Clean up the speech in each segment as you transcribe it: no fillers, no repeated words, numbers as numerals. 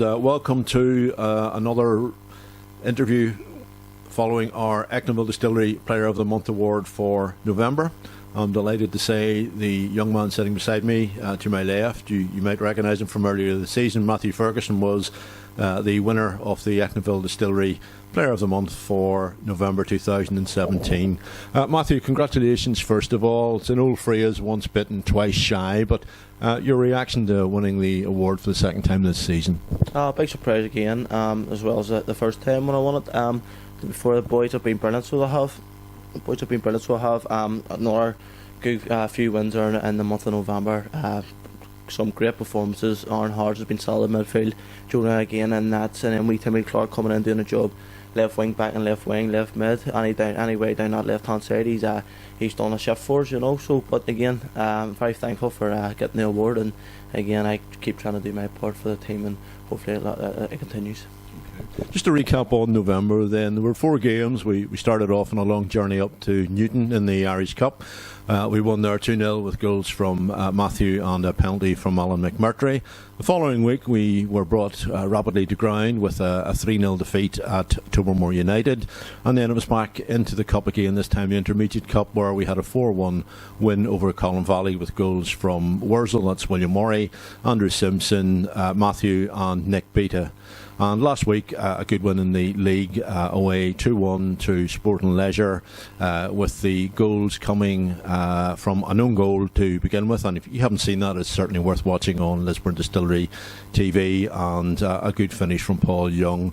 welcome to another interview following our Echlinville Distillery Player of the Month award for November. I'm delighted to say the young man sitting beside me to my left, you might recognise him from earlier this season. Matthew Ferguson was the winner of the Echlinville Distillery Player of the Month for November 2017. Matthew, congratulations first of all. It's an old phrase, once bitten, twice shy, but your reaction to winning the award for the second time this season? Big surprise again, as well as the first time when I won it. Before, the boys have been brilliant, so I have another good few wins there in the month of November. Some great performances. Aaron Hards has been solid midfield. Jonah again in that, and then Timmy Clark coming in doing a job. Left wing, back and left wing, left mid, any way down that left hand side. He's done a shift for us, you know. So, but again, I'm very thankful for getting the award, and again, I keep trying to do my part for the team, and hopefully it continues. Just to recap on November then, there were 4 games. We started off on a long journey up to Newton in the Irish Cup. We won there 2-0 with goals from Matthew and a penalty from Alan McMurtry. The following week we were brought rapidly to ground with a 3-0 defeat at Tobermoor United, and then it was back into the Cup again, this time the Intermediate Cup, where we had a 4-1 win over Colin Valley with goals from Wurzel, that's William Murray, Andrew Simpson, Matthew and Nick Beta. And last week, a good win in the league away, 2-1 to Sport and Leisure, with the goals coming from an own goal to begin with. And if you haven't seen that, it's certainly worth watching on Lisburn Distillery TV, and a good finish from Paul Young.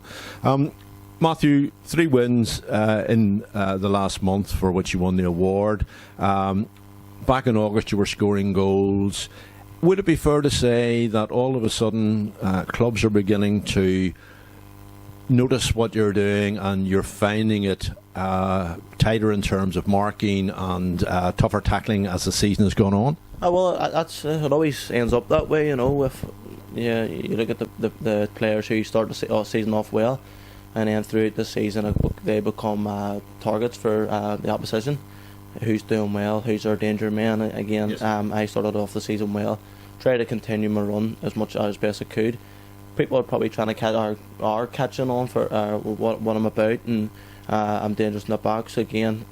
Matthew, 3 wins in the last month for which you won the award. Back in August, you were scoring goals. Would it be fair to say that all of a sudden clubs are beginning to notice what you're doing, and you're finding it tighter in terms of marking and tougher tackling as the season has gone on? Well, it always ends up that way, you know. If you look at the players who start the season off well, and then throughout the season they become targets for the opposition. Who's doing well, who's our danger man. Again, yes. I started off the season well, tried to continue my run as best I could. People are probably trying to are catching on for what I'm about, and I'm dangerous in the box. Again,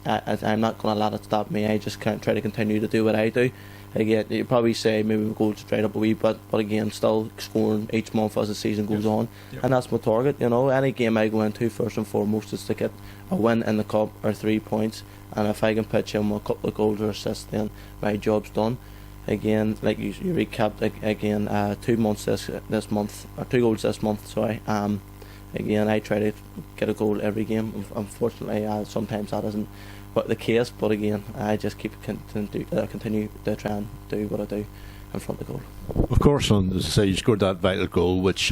I'm not going to let it stop me. I just can't try to continue to do what I do. Again, you probably say maybe we'll go straight up a wee bit, but again, still scoring each month as the season goes on, and that's my target. You know, any game I go into, first and foremost, is to get a win in the cup or 3 points, and if I can pitch in a couple of goals or assists, then my job's done. Again, like you recapped, again, 2 months this month, or 2 goals this month. Sorry. Again, I try to get a goal every game. Unfortunately, sometimes that isn't the case, but again, I just continue to try and do what I do in front of the goal. Of course, and as I say, you scored that vital goal, which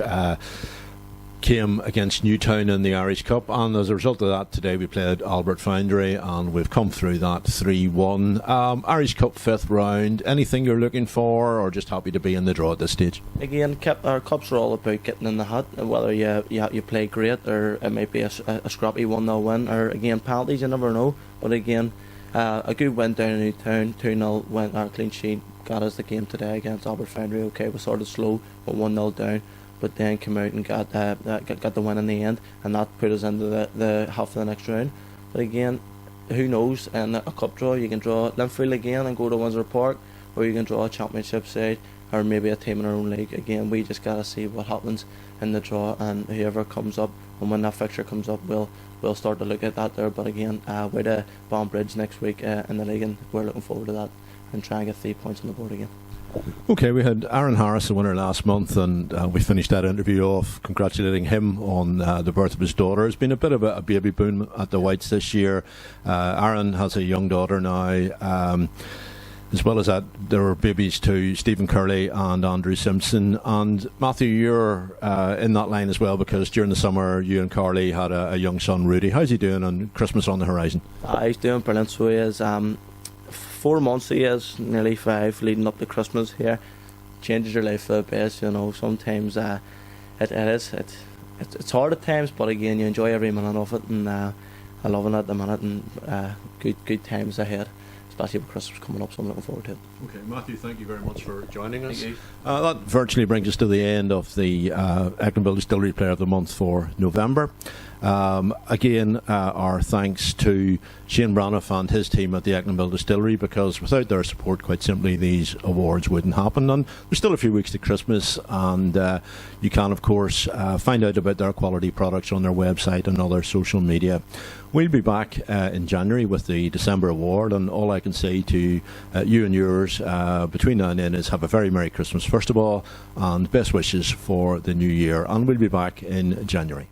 came against Newtown in the Irish Cup, and as a result of that, today we played Albert Foundry, and we've come through that 3-1. Irish Cup 5th round, anything you're looking for, or just happy to be in the draw at this stage? Again, our cups are all about getting in the hat, whether you play great, or it might be a scrappy 1-0 win, or again, penalties, you never know. But again, a good win down in Newtown, 2-0 win, our clean sheet got us the game today against Albert Foundry. Okay, we started slow, but 1-0 down, but then came out and got the win in the end, and that put us into the half of the next round. But again, who knows, in a cup draw you can draw Linfield again and go to Windsor Park, or you can draw a championship side, or maybe a team in our own league. Again, we just gotta see what happens in the draw, and whoever comes up, and when that fixture comes up, we'll start to look at that there. But again, we're to Bridge next week in the league, and we're looking forward to that and try and get 3 points on the board again. Okay, we had Aaron Harris, the winner last month, and we finished that interview off congratulating him on the birth of his daughter. It's been a bit of a baby boom at the Whites this year. Aaron has a young daughter now. As well as that, there were babies to Stephen Curley and Andrew Simpson. And Matthew, you're in that line as well, because during the summer you and Carly had a young son, Rudy. How's he doing, and Christmas on the horizon? He's doing brilliant. So he is 4 months, he is nearly 5, leading up to Christmas here. Changes your life for the best, you know. Sometimes it's hard at times, but again, you enjoy every minute of it, and I'm loving it at the minute, and good times ahead. especially with Christmas coming up, so I'm looking forward to it. Okay, Matthew, thank you very much for joining us. Thank you. That virtually brings us to the end of the Echlinville Distillery Player of the Month for November. Again, our thanks to Shane Braniff and his team at the Echlinville Distillery, because without their support, quite simply, these awards wouldn't happen. And there's still a few weeks to Christmas, and you can, of course, find out about their quality products on their website and other social media. We'll be back in January with the December award, and all I can say to you and yours between now and then is have a very Merry Christmas, first of all, and best wishes for the new year. And we'll be back in January.